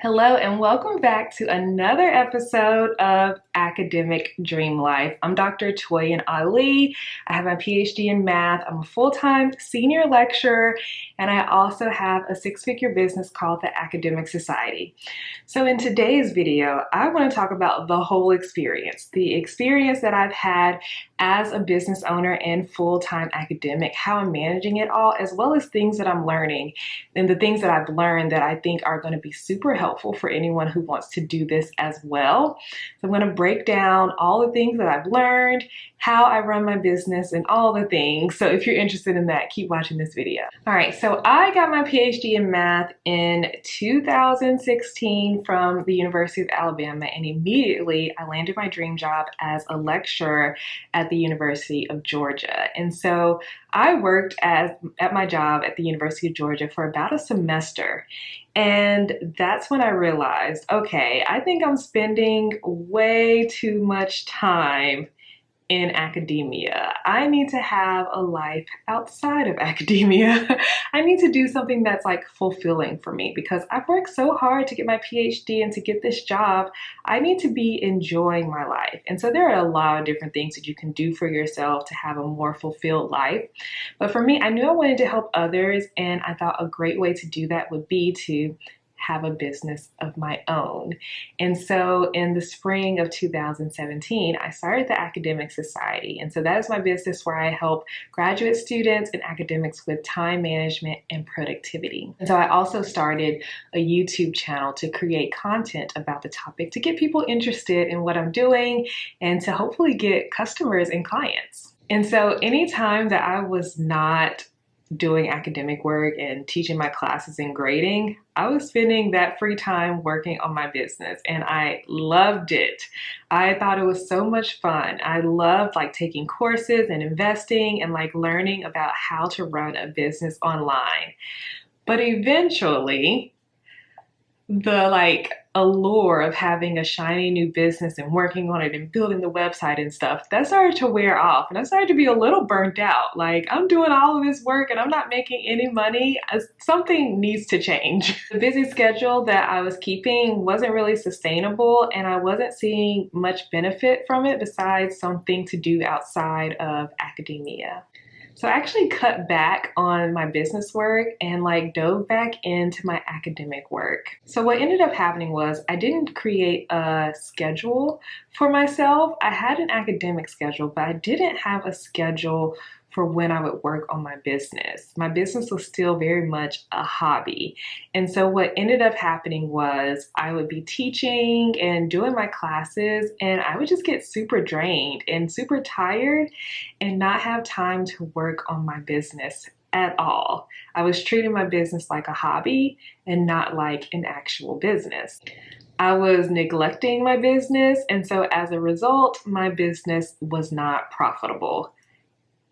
Hello and welcome back to another episode of Academic Dream Life. I'm Dr. Toyin Ali. I have my PhD in math. I'm a full-time senior lecturer, and I also have a six-figure business called the Academic Society. So in today's video, I want to talk about the whole experience, the experience that I've had as a business owner and full-time academic, how I'm managing it all, as well as things that I'm learning and the things that I've learned that I think are going to be super helpful for anyone who wants to do this as well. So I'm going to break down all the things that I've learned, how I run my business, and all the things. So if you're interested in that, keep watching this video. All right, so I got my PhD in math in 2016 from the University of Alabama, and immediately I landed my dream job as a lecturer at the University of Georgia. And so I worked at my job at the University of Georgia for about a semester. And that's when I realized, okay, I think I'm spending way too much time in academia. I need to have a life outside of academia. I need to do something that's like fulfilling for me because I've worked so hard to get my PhD and to get this job. I need to be enjoying my life. And so there are a lot of different things that you can do for yourself to have a more fulfilled life. But for me, I knew I wanted to help others, and I thought a great way to do that would be to have a business of my own. And so in the spring of 2017, I started the Academic Society. And so that is my business where I help graduate students and academics with time management and productivity. And so I also started a YouTube channel to create content about the topic to get people interested in what I'm doing and to hopefully get customers and clients. And so anytime that I was not doing academic work and teaching my classes and grading, I was spending that free time working on my business, and I loved it. I thought it was so much fun. I loved like taking courses and investing and like learning about how to run a business online. But eventually, the allure of having a shiny new business and working on it and building the website and stuff, that started to wear off, and I started to be a little burnt out. Like, I'm doing all of this work and I'm not making any money. Something needs to change. The busy schedule that I was keeping wasn't really sustainable, and I wasn't seeing much benefit from it besides something to do outside of academia. So I actually cut back on my business work and dove back into my academic work. So what ended up happening was I didn't create a schedule for myself. I had an academic schedule, but I didn't have a schedule for when I would work on my business. My business was still very much a hobby. And so what ended up happening was I would be teaching and doing my classes, and I would just get super drained and super tired and not have time to work on my business at all. I was treating my business like a hobby and not like an actual business. I was neglecting my business, and so as a result, my business was not profitable.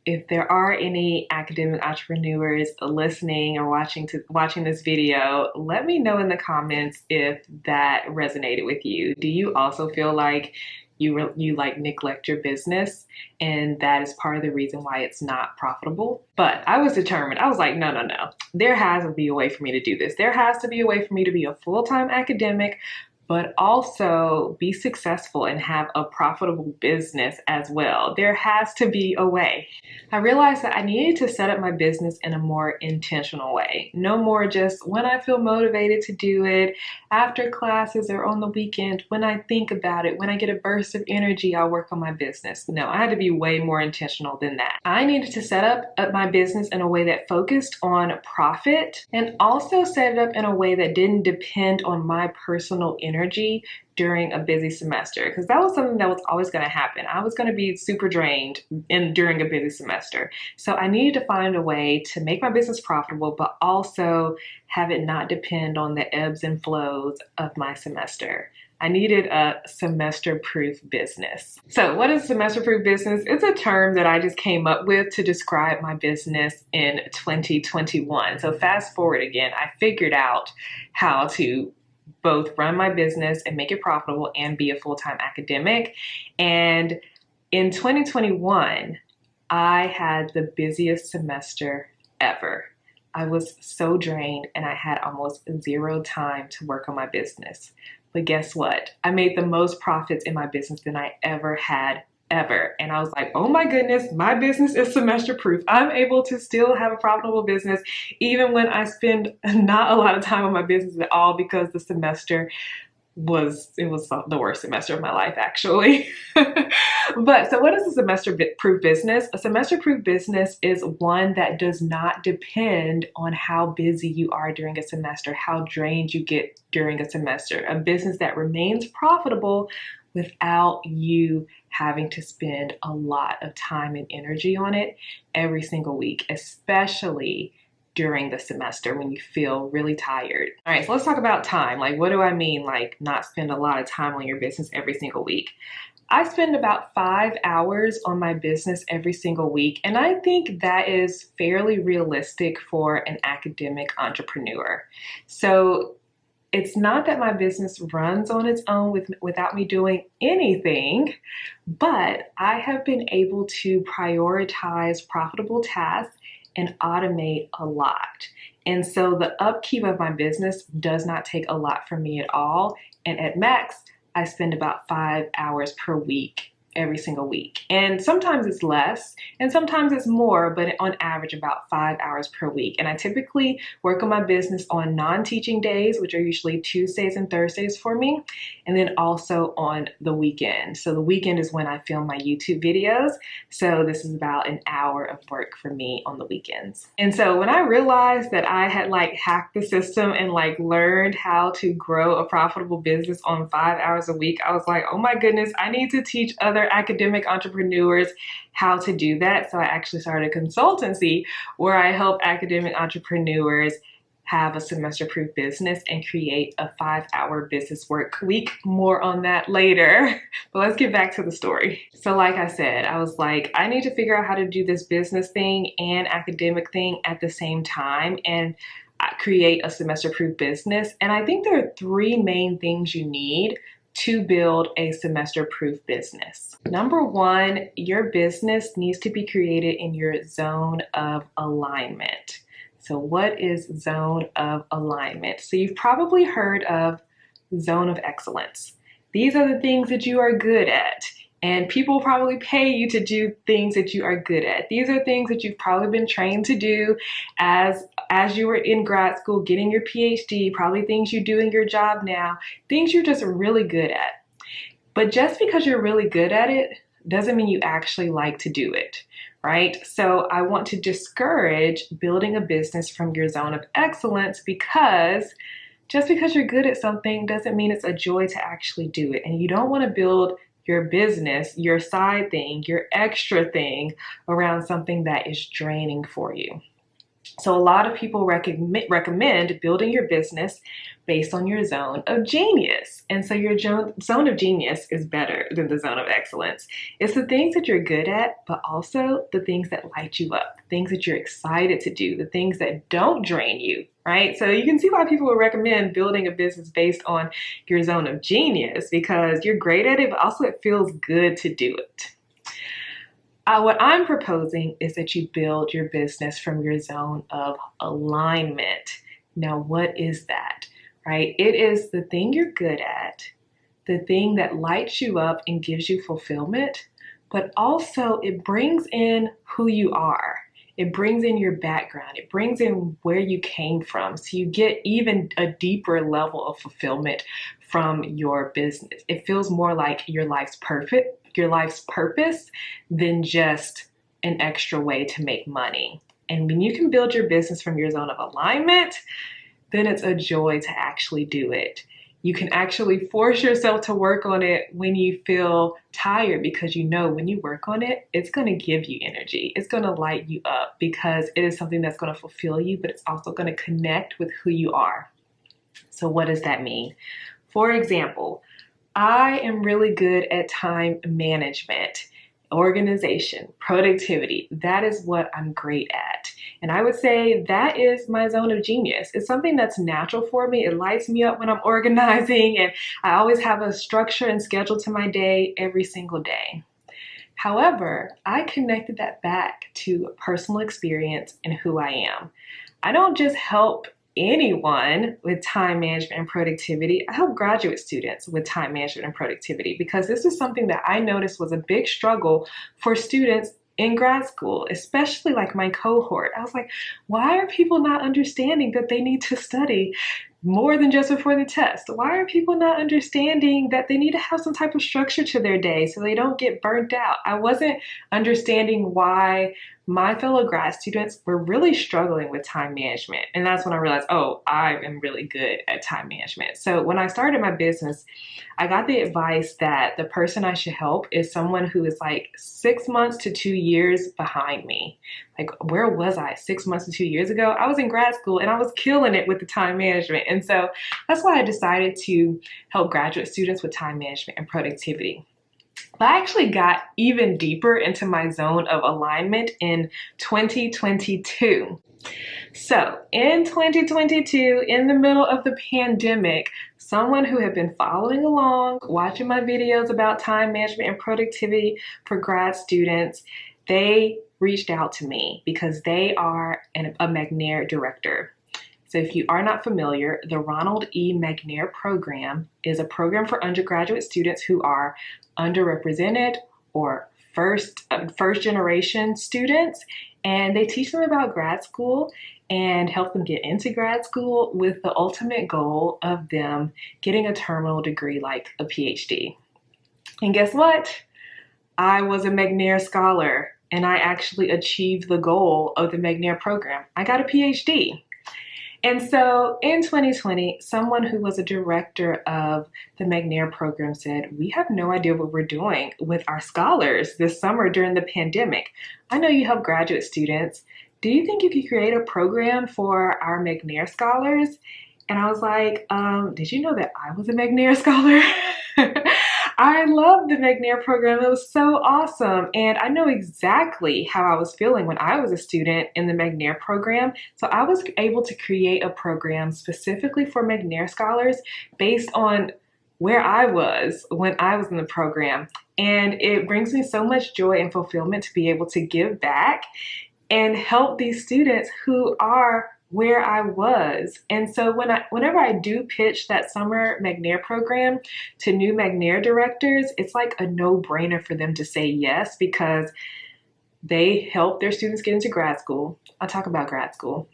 If there are any academic entrepreneurs listening or watching this video, let me know in the comments if that resonated with you. Do you also feel like you neglect your business and that is part of the reason why it's not profitable? But I was determined. I was like, no. There has to be a way for me to do this. There has to be a way for me to be a full-time academic, but also be successful and have a profitable business as well. There has to be a way. I realized that I needed to set up my business in a more intentional way. No more just when I feel motivated to do it, after classes or on the weekend, when I think about it, when I get a burst of energy, I'll work on my business. No, I had to be way more intentional than that. I needed to set up my business in a way that focused on profit and also set it up in a way that didn't depend on my personal energy during a busy semester, because that was something that was always going to happen. I was going to be super drained during a busy semester. So I needed to find a way to make my business profitable, but also have it not depend on the ebbs and flows of my semester. I needed a semester-proof business. So what is semester-proof business? It's a term that I just came up with to describe my business in 2021. So fast forward again, I figured out how to both run my business and make it profitable and be a full-time academic. And in 2021, I had the busiest semester ever. I was so drained and I had almost zero time to work on my business. But guess what? I made the most profits in my business than I ever had ever. And I was like, oh my goodness, my business is semester proof. I'm able to still have a profitable business even when I spend not a lot of time on my business at all, because the semester was the worst semester of my life, actually. But so what is a semester proof business? A semester proof business is one that does not depend on how busy you are during a semester, how drained you get during a semester. A business that remains profitable without you having to spend a lot of time and energy on it every single week, especially during the semester when you feel really tired. All right, so let's talk about time. Like, what do I mean, like, not spend a lot of time on your business every single week? I spend about 5 hours on my business every single week, and I think that is fairly realistic for an academic entrepreneur. So it's not that my business runs on its own without me doing anything, but I have been able to prioritize profitable tasks and automate a lot. And so the upkeep of my business does not take a lot from me at all. And at max, I spend about 5 hours per week every single week. And sometimes it's less and sometimes it's more, but on average about 5 hours per week. And I typically work on my business on non-teaching days, which are usually Tuesdays and Thursdays for me, and then also on the weekend. So the weekend is when I film my YouTube videos. So this is about an hour of work for me on the weekends. And so when I realized that I had like hacked the system and like learned how to grow a profitable business on 5 hours a week, I was like, oh my goodness, I need to teach other academic entrepreneurs how to do that. So I actually started a consultancy where I help academic entrepreneurs have a semester proof business and create a 5-hour business work week. More on that later, but let's get back to the story. So like I said, I was like, I need to figure out how to do this business thing and academic thing at the same time and create a semester proof business. And I think there are 3 main things you need to build a semester proof business. Number 1, your business needs to be created in your zone of alignment. So what is zone of alignment? So you've probably heard of zone of excellence. These are the things that you are good at, and people probably pay you to do things that you are good at. These are things that you've probably been trained to do as you were in grad school, getting your PhD, probably things you do in your job now, things you're just really good at. But just because you're really good at it doesn't mean you actually like to do it, right? So I want to discourage building a business from your zone of excellence, because just because you're good at something doesn't mean it's a joy to actually do it. And you don't want to build your business, your side thing, your extra thing around something that is draining for you. So a lot of people recommend building your business based on your zone of genius. And so your zone of genius is better than the zone of excellence. It's the things that you're good at, but also the things that light you up, things that you're excited to do, the things that don't drain you, right? So you can see why people would recommend building a business based on your zone of genius, because you're great at it, but also it feels good to do it. What I'm proposing is that you build your business from your zone of alignment. Now, what is that, right? It is the thing you're good at, the thing that lights you up and gives you fulfillment, but also it brings in who you are. It brings in your background. It brings in where you came from. So you get even a deeper level of fulfillment from your business. It feels more like your life's purpose than just an extra way to make money. And when you can build your business from your zone of alignment, then it's a joy to actually do it. You can actually force yourself to work on it when you feel tired, because you know when you work on it, it's going to give you energy. It's going to light you up because it is something that's going to fulfill you, but it's also going to connect with who you are. So what does that mean? For example, I am really good at time management, organization, productivity. That is what I'm great at. And I would say that is my zone of genius. It's something that's natural for me. It lights me up when I'm organizing, and I always have a structure and schedule to my day every single day. However, I connected that back to personal experience and who I am. I don't just help anyone with time management and productivity. I help graduate students with time management and productivity because this is something that I noticed was a big struggle for students in grad school, especially like my cohort. I was like, why are people not understanding that they need to study more than just before the test? Why are people not understanding that they need to have some type of structure to their day so they don't get burnt out? I wasn't understanding why my fellow grad students were really struggling with time management. And that's when I realized, oh, I am really good at time management. So when I started my business, I got the advice that the person I should help is someone who is like 6 months to 2 years behind me. Like, where was I 6 months to 2 years ago? I was in grad school and I was killing it with the time management. And so that's why I decided to help graduate students with time management and productivity. But I actually got even deeper into my zone of alignment in 2022. So in 2022, in the middle of the pandemic, someone who had been following along, watching my videos about time management and productivity for grad students, they reached out to me because they are a McNair director. So if you are not familiar, the Ronald E. McNair program is a program for undergraduate students who are underrepresented or first generation students, and they teach them about grad school and help them get into grad school with the ultimate goal of them getting a terminal degree like a PhD. And guess what? I was a McNair scholar and I actually achieved the goal of the McNair program. I got a PhD. And so in 2020, someone who was a director of the McNair program said, we have no idea what we're doing with our scholars this summer during the pandemic. I know you help graduate students. Do you think you could create a program for our McNair scholars? And I was like, did you know that I was a McNair scholar? I love the McNair program. It was so awesome. And I know exactly how I was feeling when I was a student in the McNair program. So I was able to create a program specifically for McNair scholars based on where I was when I was in the program. And it brings me so much joy and fulfillment to be able to give back and help these students who are where I was. And so whenever I do pitch that summer McNair program to new McNair directors, it's like a no-brainer for them to say yes because they help their students get into grad school. I'll talk about grad school.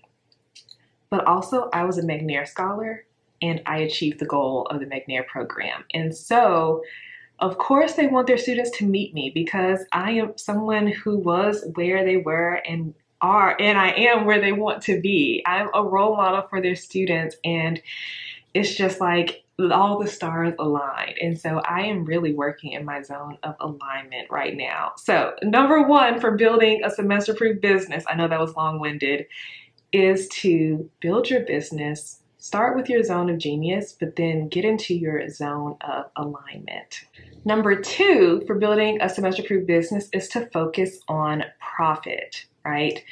But also I was a McNair scholar and I achieved the goal of the McNair program. And so of course they want their students to meet me because I am someone who was where they were and I am where they want to be. I'm a role model for their students, and it's just like all the stars aligned. And so I am really working in my zone of alignment right now. So number one for building a semester-proof business, I know that was long-winded, is to build your business. Start with your zone of genius, but then get into your zone of alignment. Number two for building a semester-proof business is to focus on profit, right?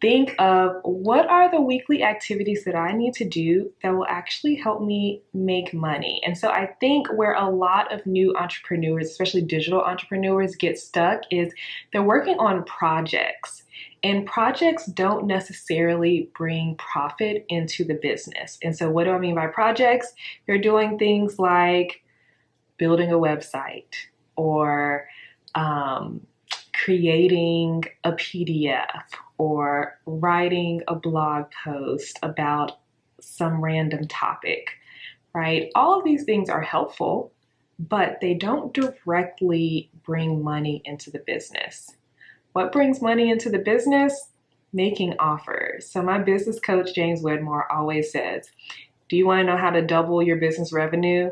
Think of what are the weekly activities that I need to do that will actually help me make money. And so I think where a lot of new entrepreneurs, especially digital entrepreneurs, get stuck is they're working on projects. And projects don't necessarily bring profit into the business. And so what do I mean by projects? You're doing things like building a website or creating a PDF or writing a blog post about some random topic, right? All of these things are helpful, but they don't directly bring money into the business. What brings money into the business? Making offers. So my business coach, James Wedmore, always says, do you want to know how to double your business revenue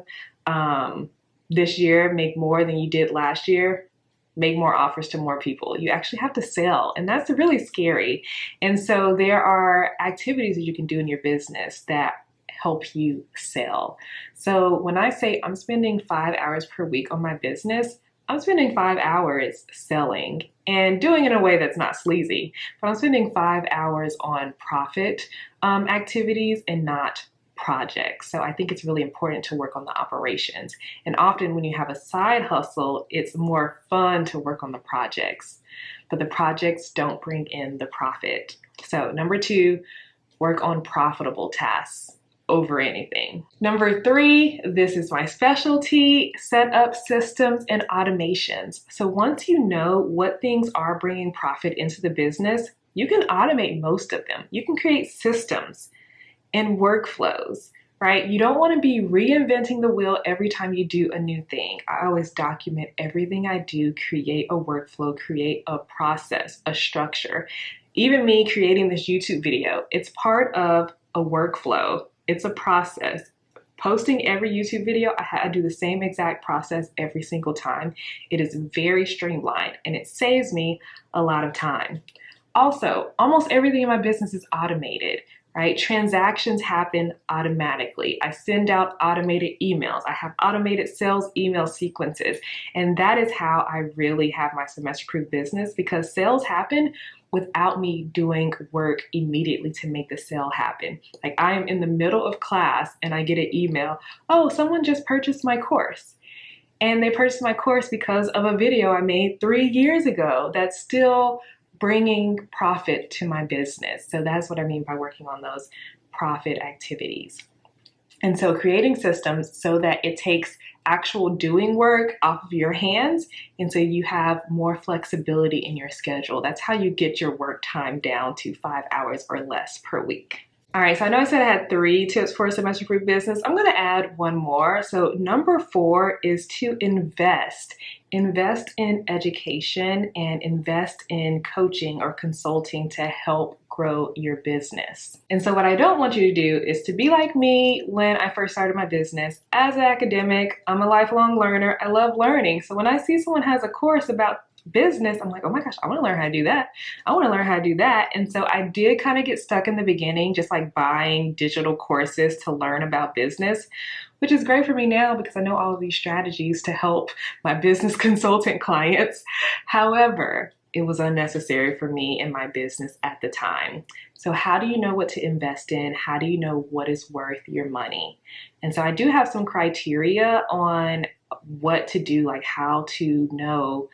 this year, make more than you did last year? Make more offers to more people. You actually have to sell, and that's really scary. And so there are activities that you can do in your business that help you sell. So when I say I'm spending 5 hours per week on my business, I'm spending 5 hours selling and doing it in a way that's not sleazy, but I'm spending 5 hours on profit activities and not projects. So I think it's really important to work on the operations. And often when you have a side hustle, it's more fun to work on the projects, but the projects don't bring in the profit. So number two, work on profitable tasks over anything. Number 3, this is my specialty, set up systems and automations. So once you know what things are bringing profit into the business, you can automate most of them. You can create systems and workflows, right? You don't want to be reinventing the wheel every time you do a new thing. I always document everything I do, create a workflow, create a process, a structure. Even me creating this YouTube video, it's part of a workflow. It's a process. Posting every YouTube video, I do the same exact process every single time. It is very streamlined and it saves me a lot of time. Also, almost everything in my business is automated, right? Transactions happen automatically. I send out automated emails. I have automated sales email sequences. And that is how I really have my semester-proof business, because sales happen without me doing work immediately to make the sale happen. Like, I am in the middle of class and I get an email, oh, someone just purchased my course. And they purchased my course because of a video I made 3 years ago that's still bringing profit to my business. So that's what I mean by working on those profit activities. And so creating systems so that it takes actual doing work off of your hands, and so you have more flexibility in your schedule. That's how you get your work time down to 5 hours or less per week. All right, so I know I said I had 3 tips for a semester-proof business. I'm gonna add one more. So number 4 is to invest. Invest in education and invest in coaching or consulting to help grow your business. And so what I don't want you to do is to be like me when I first started my business. As an academic, I'm a lifelong learner. I love learning. So when I see someone has a course about business, I'm like, oh my gosh, I want to learn how to do that. I want to learn how to do that. And so I did kind of get stuck in the beginning, just like buying digital courses to learn about business, which is great for me now because I know all of these strategies to help my business consultant clients. However, it was unnecessary for me and my business at the time. So how do you know what to invest in? How do you know what is worth your money? And so I do have some criteria on what to do, like how to know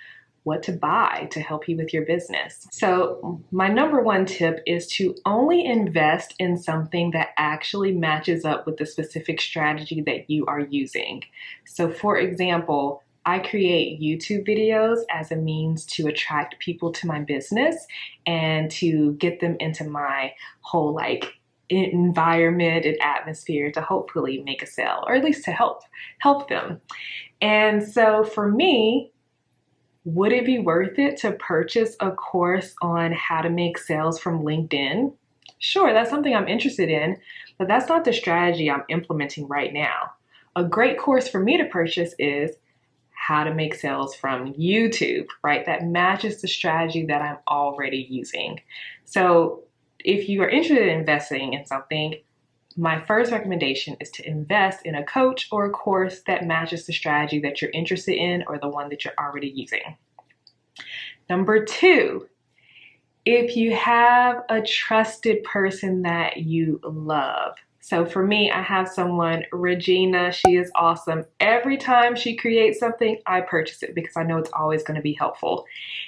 what to buy to help you with your business. So my number 1 tip is to only invest in something that actually matches up with the specific strategy that you are using. So for example, I create YouTube videos as a means to attract people to my business and to get them into my whole environment and atmosphere to hopefully make a sale, or at least to help them. And so for me, would it be worth it to purchase a course on how to make sales from LinkedIn? Sure, that's something I'm interested in, but that's not the strategy I'm implementing right now. A great course for me to purchase is how to make sales from YouTube, right? That matches the strategy that I'm already using. So if you are interested in investing in something, my first recommendation is to invest in a coach or a course that matches the strategy that you're interested in or the one that you're already using. Number 2, if you have a trusted person that you love. So for me, I have someone, Regina, she is awesome. Every time she creates something, I purchase it because I know it's always going to be helpful.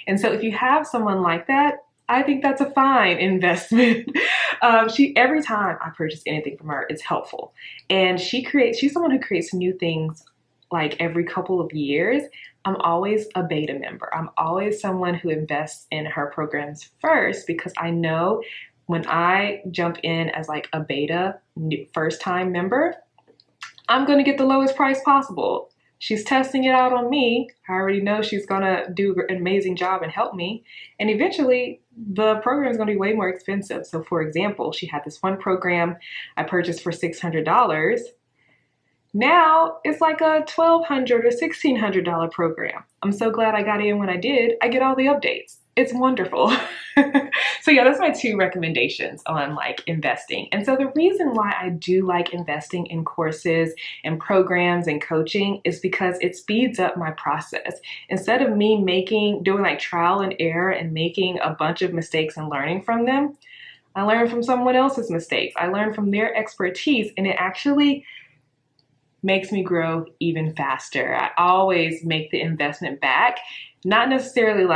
And so if you have someone like that, I think that's a fine investment. Every time I purchase anything from her, it's helpful. And she's someone who creates new things like every couple of years. I'm always a beta member. I'm always someone who invests in her programs first because I know when I jump in as like a beta first time member, I'm going to get the lowest price possible. She's testing it out on me. I already know she's gonna do an amazing job and help me. And eventually the program is gonna be way more expensive. So for example, she had this one program I purchased for $600. Now it's like a $1,200 or $1,600 program. I'm so glad I got in when I did. I get all the updates. It's wonderful. So yeah, that's my 2 recommendations on investing. And so the reason why I do like investing in courses and programs and coaching is because it speeds up my process. Instead of me doing trial and error and making a bunch of mistakes and learning from them, I learn from someone else's mistakes. I learn from their expertise, and it actually makes me grow even faster. I always make the investment back, not necessarily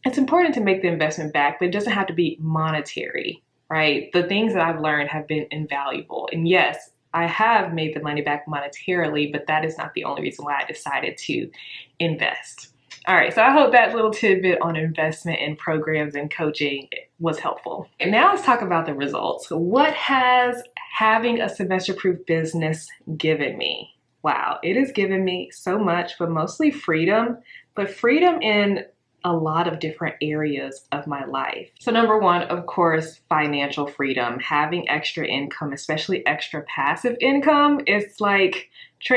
it's important to make the investment back, but it doesn't have to be monetary. right? The things that I've learned have been invaluable. And yes, I have made the money back monetarily, but that is not the only reason why I decided to invest. All right, so I hope that little tidbit on investment in programs and coaching was helpful. And now let's talk about the results. What has having a semester-proof business given me? Wow, it has given me so much, but mostly freedom, but freedom in a lot of different areas of my life. So number one, of course, financial freedom. Having extra income, especially extra passive income, is like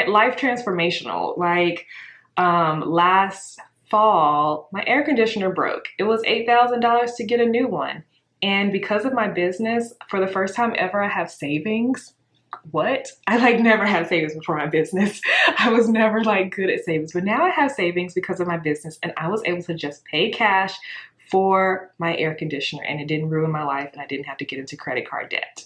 life transformational. Like last fall, my air conditioner broke. It was $8,000 to get a new one. And because of my business, for the first time ever, I have savings. What? I like never had savings before my business. I was never like good at savings, but now I have savings because of my business, and I was able to just pay cash for my air conditioner, and it didn't ruin my life, and I didn't have to get into credit card debt.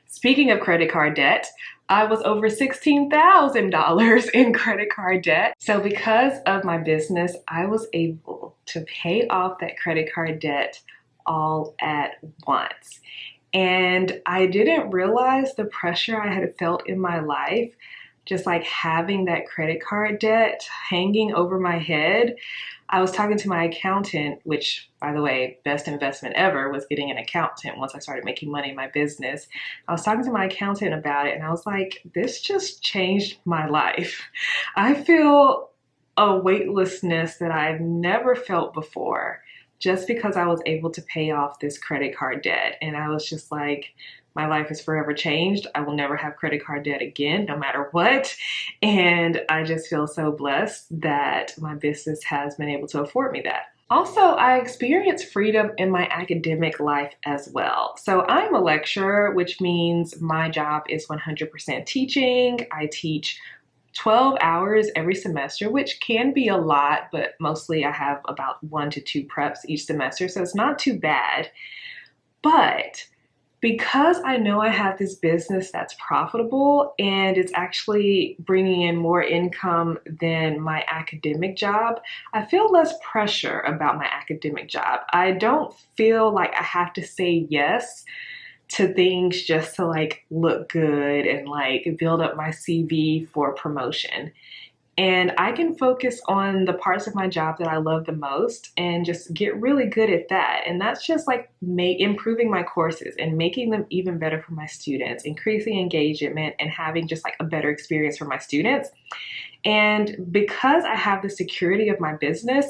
Speaking of credit card debt, I was over $16,000 in credit card debt. So because of my business, I was able to pay off that credit card debt all at once. And I didn't realize the pressure I had felt in my life, just like having that credit card debt hanging over my head. I was talking to my accountant, which, by the way, best investment ever was getting an accountant once I started making money in my business. I was talking to my accountant about it, and I was like, this just changed my life. I feel a weightlessness that I've never felt before, just because I was able to pay off this credit card debt. And I was just like, my life is forever changed. I will never have credit card debt again, no matter what. And I just feel so blessed that my business has been able to afford me that. Also, I experienced freedom in my academic life as well. So I'm a lecturer, which means my job is 100% teaching. I teach 12 hours every semester, which can be a lot, but mostly I have about 1 to 2 preps each semester, so it's not too bad. But because I know I have this business that's profitable and it's actually bringing in more income than my academic job, I feel less pressure about my academic job. I don't feel like I have to say yes to things just to like look good and like build up my CV for promotion. And I can focus on the parts of my job that I love the most and just get really good at that. And that's just like improving my courses and making them even better for my students, increasing engagement and having just like a better experience for my students. And because I have the security of my business,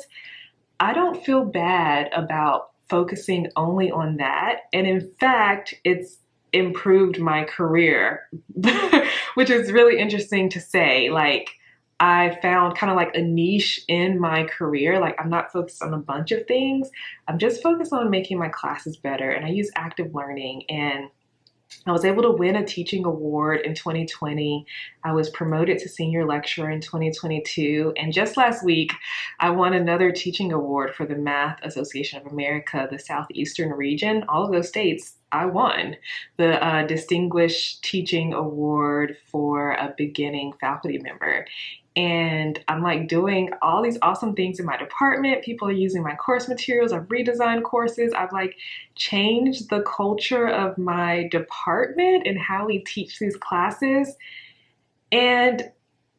I don't feel bad about focusing only on that. And in fact, it's improved my career, which is really interesting to say. Like, I found kind of like a niche in my career. Like, I'm not focused on a bunch of things. I'm just focused on making my classes better. And I use active learning, and I was able to win a teaching award in 2020. I was promoted to senior lecturer in 2022. And just last week, I won another teaching award for the Math Association of America, the Southeastern region. All of those states, I won the Distinguished Teaching Award for a beginning faculty member. And I'm like doing all these awesome things in my department. People are using my course materials. I've redesigned courses. I've like changed the culture of my department and how we teach these classes. And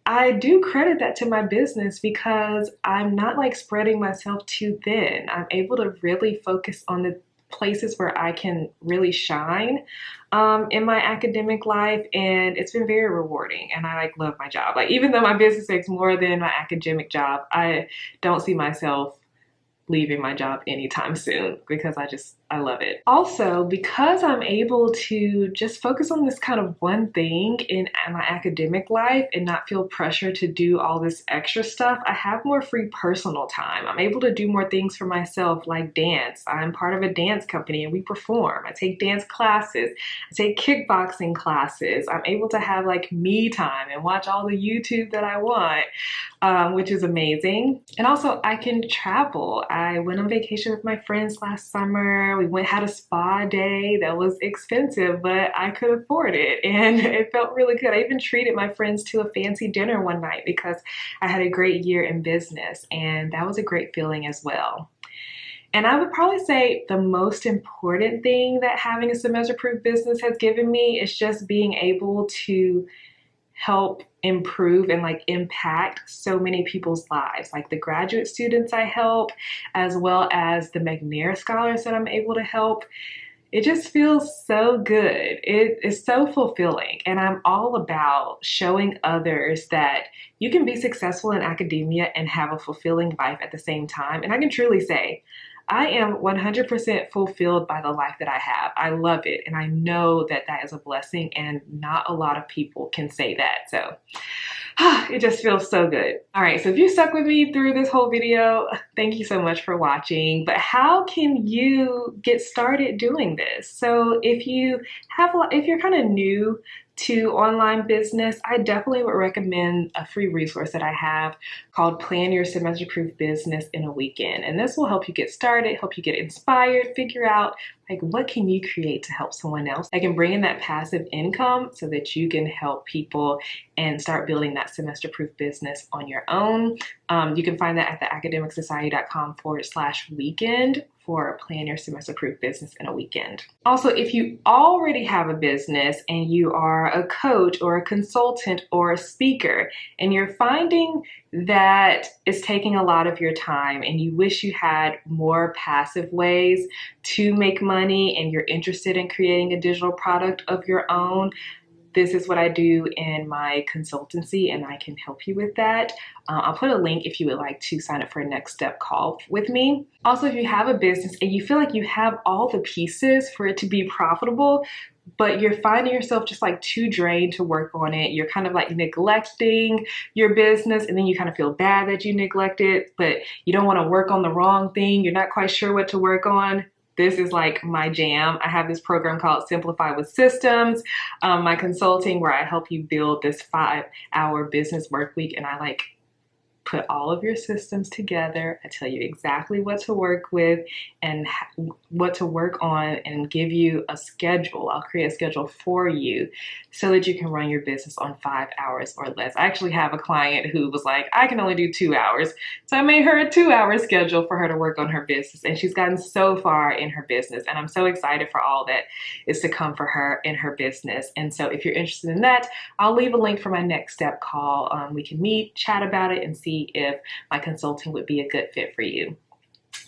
I do credit that to my business because I'm not like spreading myself too thin. I'm able to really focus on the places where I can really shine in my academic life, and it's been very rewarding, and I like love my job. Like, even though my business makes more than my academic job, I don't see myself leaving my job anytime soon because I love it. Also, because I'm able to just focus on this kind of one thing in my academic life and not feel pressure to do all this extra stuff, I have more free personal time. I'm able to do more things for myself, like dance. I'm part of a dance company and we perform. I take dance classes. I take kickboxing classes. I'm able to have like me time and watch all the YouTube that I want, which is amazing. And also, I can travel. I went on vacation with my friends last summer. We had a spa day that was expensive, but I could afford it, and it felt really good. I even treated my friends to a fancy dinner one night because I had a great year in business, and that was a great feeling as well. And I would probably say the most important thing that having a semester-proof business has given me is just being able to help improve and like impact so many people's lives, like the graduate students I help, as well as the McNair scholars that I'm able to help. It just feels so good. It is so fulfilling. And I'm all about showing others that you can be successful in academia and have a fulfilling life at the same time. And I can truly say, I am 100% fulfilled by the life that I have. I love it. And I know that that is a blessing, and not a lot of people can say that. So it just feels so good. All right, so if you stuck with me through this whole video, thank you so much for watching. But how can you get started doing this? So if you're kind of new to online business, I definitely would recommend a free resource that I have called Plan Your Semester Proof Business in a Weekend. And this will help you get started, help you get inspired, figure out like what can you create to help someone else that can bring in that passive income so that you can help people and start building that semester proof business on your own. You can find that at theacademicsociety.com/weekend for Plan Your Semester Proof Business in a Weekend. Also, if you already have a business and you are a coach or a consultant or a speaker and you're finding that it's taking a lot of your time and you wish you had more passive ways to make money and you're interested in creating a digital product of your own, this is what I do in my consultancy, and I can help you with that. I'll put a link if you would like to sign up for a next step call with me. Also, if you have a business and you feel like you have all the pieces for it to be profitable, but you're finding yourself just like too drained to work on it, you're kind of like neglecting your business, and then you kind of feel bad that you neglect it, but you don't want to work on the wrong thing, you're not quite sure what to work on. This is like my jam. I have this program called Simplify with Systems, my consulting, where I help you build this 5-hour business work week, and I like put all of your systems together. I tell you exactly what to work with and what to work on, and give you a schedule. I'll create a schedule for you so that you can run your business on 5 hours or less. I actually have a client who was like, I can only do 2 hours. So I made her a 2-hour schedule for her to work on her business, and she's gotten so far in her business. And I'm so excited for all that is to come for her in her business. And so if you're interested in that, I'll leave a link for my next step call. We can meet, chat about it, and see if my consulting would be a good fit for you.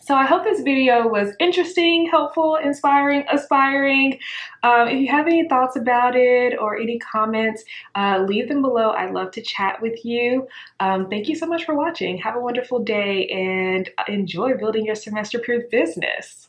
So I hope this video was interesting, helpful, inspiring, aspiring. If you have any thoughts about it or any comments, leave them below. I'd love to chat with you. Thank you so much for watching. Have a wonderful day and enjoy building your semester-proof business.